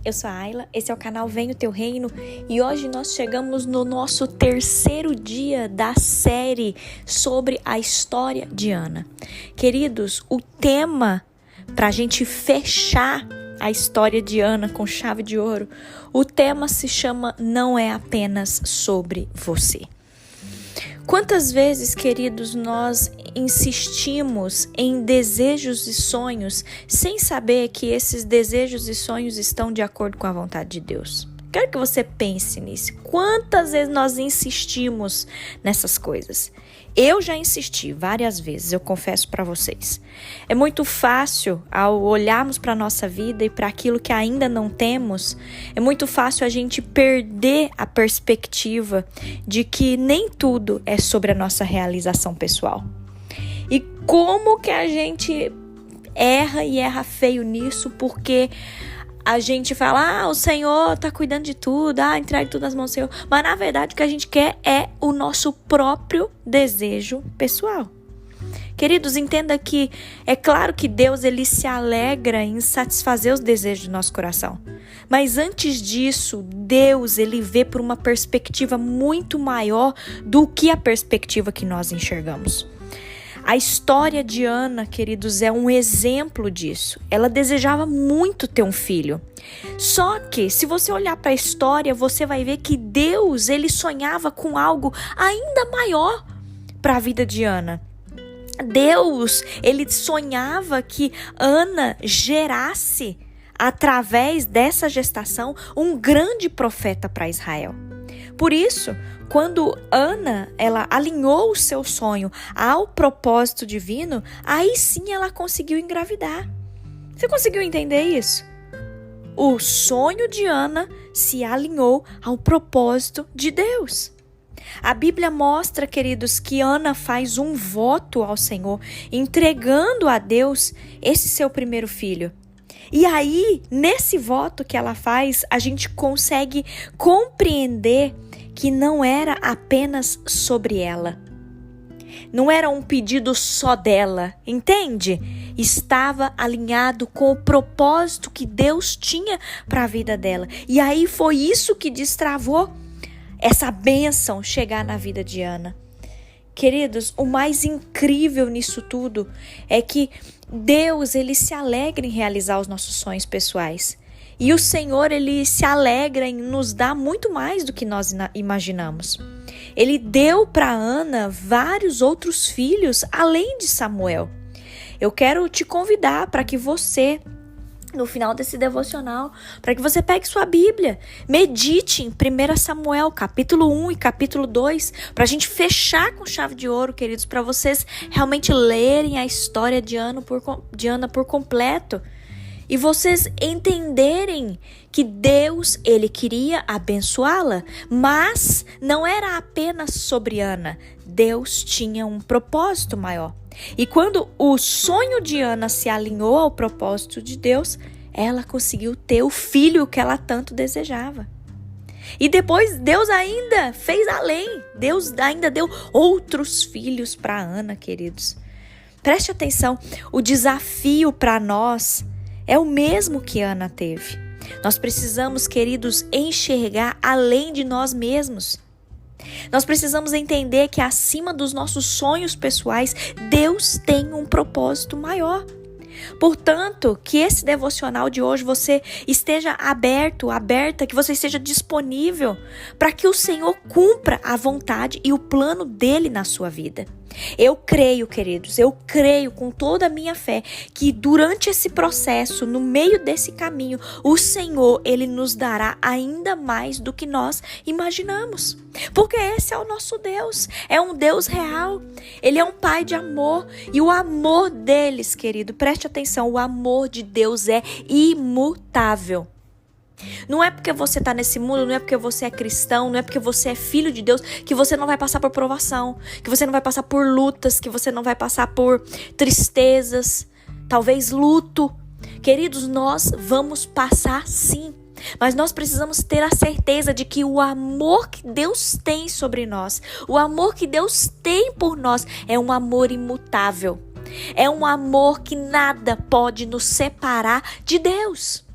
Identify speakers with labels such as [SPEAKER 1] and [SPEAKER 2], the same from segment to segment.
[SPEAKER 1] eu sou a Ayla, esse é o canal Vem o Teu Reino e hoje nós chegamos no nosso terceiro dia da série sobre a história de Ana. Queridos, o tema para a gente fechar a história de Ana com chave de ouro, o tema se chama Não é apenas sobre você. Quantas vezes, queridos, nós insistimos em desejos e sonhos sem saber que esses desejos e sonhos estão de acordo com a vontade de Deus? Quero que você pense nisso. Quantas vezes nós insistimos nessas coisas? Eu já insisti várias vezes, eu confesso para vocês. É muito fácil, ao olharmos para a nossa vida e para aquilo que ainda não temos, é muito fácil a gente perder a perspectiva de que nem tudo é sobre a nossa realização pessoal. E como que a gente erra e erra feio nisso, porque a gente fala, o Senhor tá cuidando de tudo, entregue tudo nas mãos do Senhor. Mas na verdade o que a gente quer é o nosso próprio desejo pessoal. Queridos, entenda que é claro que Deus ele se alegra em satisfazer os desejos do nosso coração. Mas antes disso, Deus ele vê por uma perspectiva muito maior do que a perspectiva que nós enxergamos. A história de Ana, queridos, é um exemplo disso. Ela desejava muito ter um filho. Só que, se você olhar para a história, você vai ver que Deus, ele sonhava com algo ainda maior para a vida de Ana. Deus, ele sonhava que Ana gerasse, através dessa gestação, um grande profeta para Israel. Por isso, quando Ana, ela alinhou o seu sonho ao propósito divino, aí sim ela conseguiu engravidar. Você conseguiu entender isso? O sonho de Ana se alinhou ao propósito de Deus. A Bíblia mostra, queridos, que Ana faz um voto ao Senhor, entregando a Deus esse seu primeiro filho. E aí, nesse voto que ela faz, a gente consegue compreender que não era apenas sobre ela. Não era um pedido só dela, entende? Estava alinhado com o propósito que Deus tinha para a vida dela. E aí foi isso que destravou essa bênção chegar na vida de Ana. Queridos, o mais incrível nisso tudo é que Deus ele se alegra em realizar os nossos sonhos pessoais. E o Senhor, ele se alegra em nos dar muito mais do que nós imaginamos. Ele deu para Ana vários outros filhos, além de Samuel. Eu quero te convidar para que você, no final desse devocional, para que você pegue sua Bíblia, medite em 1 Samuel, capítulo 1 e capítulo 2, para a gente fechar com chave de ouro, queridos, para vocês realmente lerem a história de Ana por completo. E vocês entenderem que Deus, ele queria abençoá-la, mas não era apenas sobre Ana. Deus tinha um propósito maior. E quando o sonho de Ana se alinhou ao propósito de Deus, ela conseguiu ter o filho que ela tanto desejava. E depois Deus ainda fez além. Deus ainda deu outros filhos para Ana, queridos. Preste atenção, o desafio para nós é o mesmo que Ana teve. Nós precisamos, queridos, enxergar além de nós mesmos. Nós precisamos entender que acima dos nossos sonhos pessoais, Deus tem um propósito maior. Portanto, que esse devocional de hoje você esteja aberta, que você esteja disponível para que o Senhor cumpra a vontade e o plano dele na sua vida. Eu creio, queridos, eu creio com toda a minha fé que durante esse processo, no meio desse caminho, o Senhor, ele nos dará ainda mais do que nós imaginamos. Porque esse é o nosso Deus, é um Deus real, ele é um Pai de amor e o amor deles, querido, preste atenção, o amor de Deus é imutável. Não é porque você está nesse mundo, não é porque você é cristão, não é porque você é filho de Deus que você não vai passar por provação, que você não vai passar por lutas, que você não vai passar por tristezas, talvez luto. Queridos, nós vamos passar sim, mas nós precisamos ter a certeza de que o amor que Deus tem sobre nós, o amor que Deus tem por nós é um amor imutável. É um amor que nada pode nos separar de Deus.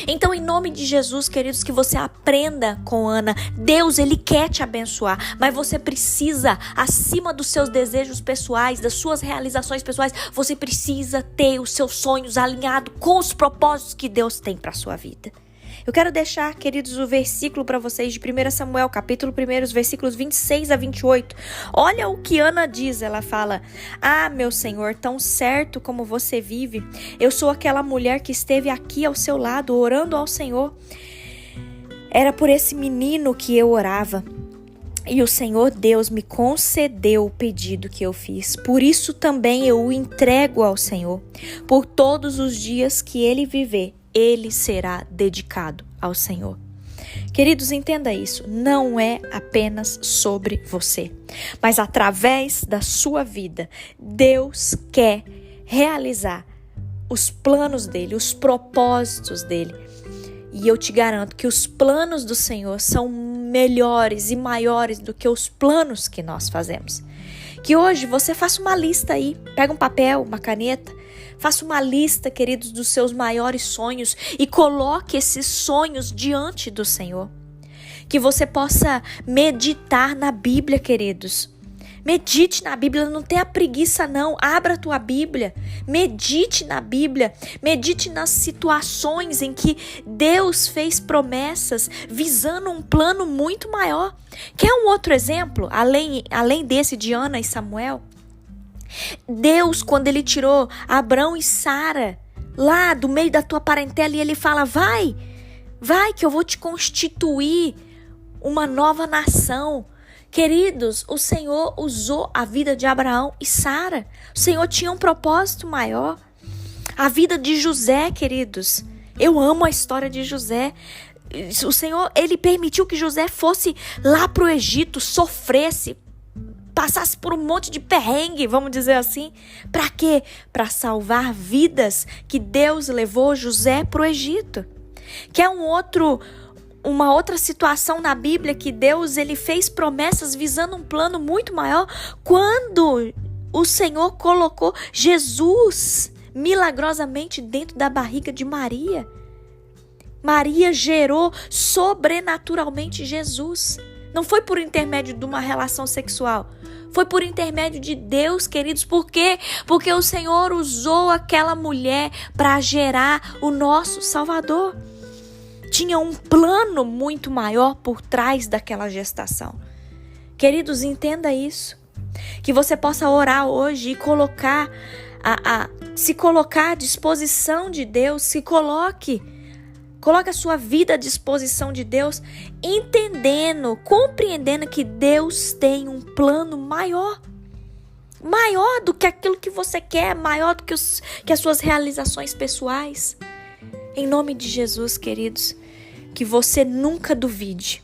[SPEAKER 1] Então, em nome de Jesus, queridos, que você aprenda com Ana. Deus, Ele quer te abençoar, mas você precisa, acima dos seus desejos pessoais, das suas realizações pessoais, você precisa ter os seus sonhos alinhados com os propósitos que Deus tem para a sua vida. Eu quero deixar, queridos, o versículo para vocês de 1 Samuel, capítulo 1, os versículos 26 a 28. Olha o que Ana diz, ela fala: "Ah, meu Senhor, tão certo como você vive, eu sou aquela mulher que esteve aqui ao seu lado, orando ao Senhor. Era por esse menino que eu orava. E o Senhor Deus me concedeu o pedido que eu fiz. Por isso também eu o entrego ao Senhor. Por todos os dias que ele viver, ele será dedicado ao Senhor." Queridos, entenda isso. Não é apenas sobre você, mas através da sua vida, Deus quer realizar os planos dele, os propósitos dele. E eu te garanto que os planos do Senhor são melhores e maiores do que os planos que nós fazemos. Que hoje você faça uma lista aí, pega um papel, uma caneta, faça uma lista, queridos, dos seus maiores sonhos e coloque esses sonhos diante do Senhor. Que você possa meditar na Bíblia, queridos. Medite na Bíblia, não tenha preguiça não, abra a tua Bíblia, medite na Bíblia, medite nas situações em que Deus fez promessas visando um plano muito maior. Quer um outro exemplo, além desse de Ana e Samuel? Deus, quando ele tirou Abrão e Sara lá do meio da tua parentela e ele fala: vai que eu vou te constituir uma nova nação. Queridos, o Senhor usou a vida de Abraão e Sara. O Senhor tinha um propósito maior. A vida de José, queridos. Eu amo a história de José. O Senhor, ele permitiu que José fosse lá para o Egito, sofresse, passasse por um monte de perrengue, vamos dizer assim. Para quê? Para salvar vidas que Deus levou José para o Egito. Quer uma outra situação na Bíblia que Deus ele fez promessas visando um plano muito maior, quando o Senhor colocou Jesus milagrosamente dentro da barriga de Maria. Maria gerou sobrenaturalmente Jesus. Não foi por intermédio de uma relação sexual, foi por intermédio de Deus, queridos. Por quê? Porque o Senhor usou aquela mulher para gerar o nosso Salvador. Tinha um plano muito maior por trás daquela gestação. Queridos, entenda isso. Que você possa orar hoje e se colocar à disposição de Deus. Coloque a sua vida à disposição de Deus, entendendo, compreendendo que Deus tem um plano maior. Maior do que aquilo que você quer, maior do que as suas realizações pessoais. Em nome de Jesus, queridos, que você nunca duvide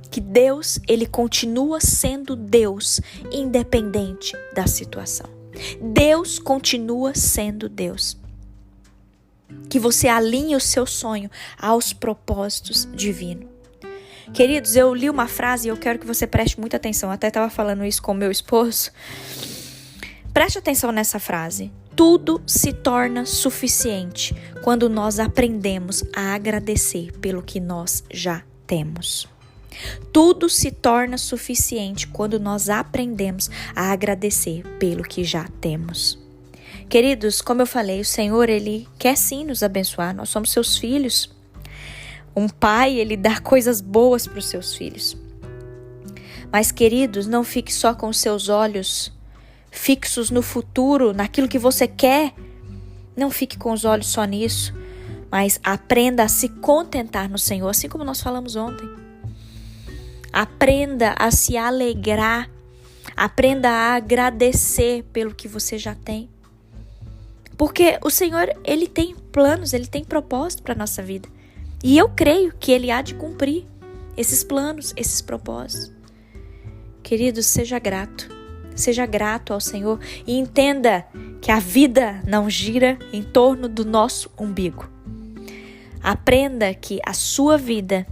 [SPEAKER 1] que Deus, ele continua sendo Deus, independente da situação. Deus continua sendo Deus. Que você alinhe o seu sonho aos propósitos divinos. Queridos, eu li uma frase e eu quero que você preste muita atenção. Eu até estava falando isso com o meu esposo. Preste atenção nessa frase. Tudo se torna suficiente quando nós aprendemos a agradecer pelo que nós já temos. Tudo se torna suficiente quando nós aprendemos a agradecer pelo que já temos. Queridos, como eu falei, o Senhor, ele quer sim nos abençoar. Nós somos seus filhos. Um pai, ele dá coisas boas para os seus filhos. Mas, queridos, não fique só com os seus olhos fixos no futuro, naquilo que você quer. Não fique com os olhos só nisso, mas aprenda a se contentar no Senhor, assim como nós falamos ontem. Aprenda a se alegrar, aprenda a agradecer pelo que você já tem. Porque o Senhor, ele tem planos, ele tem propósito para a nossa vida. E eu creio que ele há de cumprir esses planos, esses propósitos. Queridos, seja grato. Seja grato ao Senhor e entenda que a vida não gira em torno do nosso umbigo. Aprenda que a sua vida,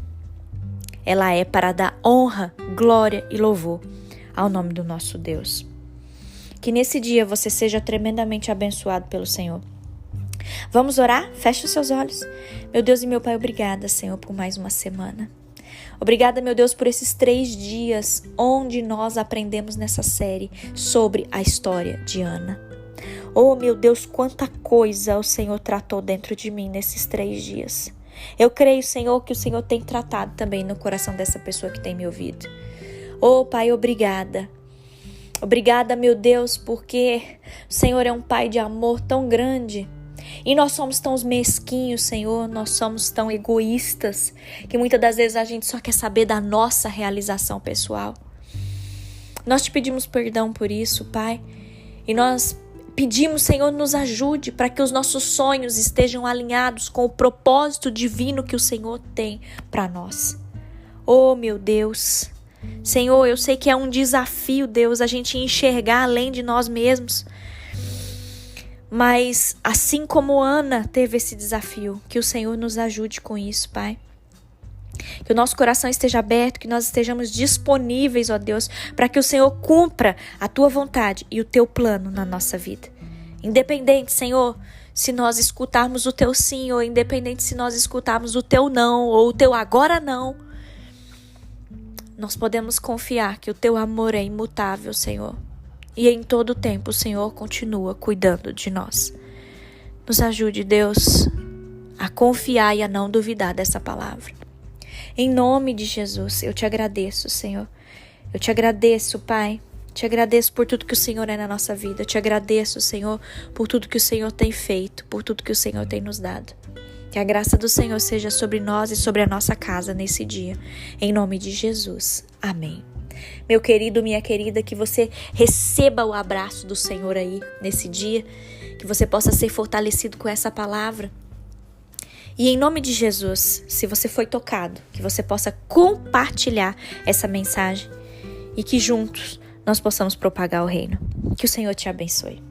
[SPEAKER 1] ela é para dar honra, glória e louvor ao nome do nosso Deus. Que nesse dia você seja tremendamente abençoado pelo Senhor. Vamos orar? Feche os seus olhos. Meu Deus e meu Pai, obrigada, Senhor, por mais uma semana. Obrigada, meu Deus, por esses 3 dias onde nós aprendemos nessa série sobre a história de Ana. Oh, meu Deus, quanta coisa o Senhor tratou dentro de mim nesses 3 dias. Eu creio, Senhor, que o Senhor tem tratado também no coração dessa pessoa que tem me ouvido. Oh, Pai, obrigada. Obrigada, meu Deus, porque o Senhor é um Pai de amor tão grande. E nós somos tão mesquinhos, Senhor, nós somos tão egoístas, que muitas das vezes a gente só quer saber da nossa realização pessoal. Nós te pedimos perdão por isso, Pai, e nós pedimos, Senhor, nos ajude para que os nossos sonhos estejam alinhados com o propósito divino que o Senhor tem para nós. Oh, meu Deus, Senhor, eu sei que é um desafio, Deus, a gente enxergar além de nós mesmos. Mas assim como Ana teve esse desafio, que o Senhor nos ajude com isso, Pai. Que o nosso coração esteja aberto, que nós estejamos disponíveis, ó Deus, para que o Senhor cumpra a Tua vontade e o Teu plano na nossa vida. Independente, Senhor, se nós escutarmos o Teu sim, ou independente se nós escutarmos o Teu não, ou o Teu agora não, nós podemos confiar que o Teu amor é imutável, Senhor. E em todo tempo o Senhor continua cuidando de nós. Nos ajude, Deus, a confiar e a não duvidar dessa palavra. Em nome de Jesus, eu te agradeço, Senhor. Eu te agradeço, Pai. Te agradeço por tudo que o Senhor é na nossa vida. Eu te agradeço, Senhor, por tudo que o Senhor tem feito, por tudo que o Senhor tem nos dado. Que a graça do Senhor seja sobre nós e sobre a nossa casa nesse dia. Em nome de Jesus. Amém. Meu querido, minha querida, que você receba o abraço do Senhor aí nesse dia, que você possa ser fortalecido com essa palavra. E em nome de Jesus, se você foi tocado, que você possa compartilhar essa mensagem e que juntos nós possamos propagar o reino. Que o Senhor te abençoe.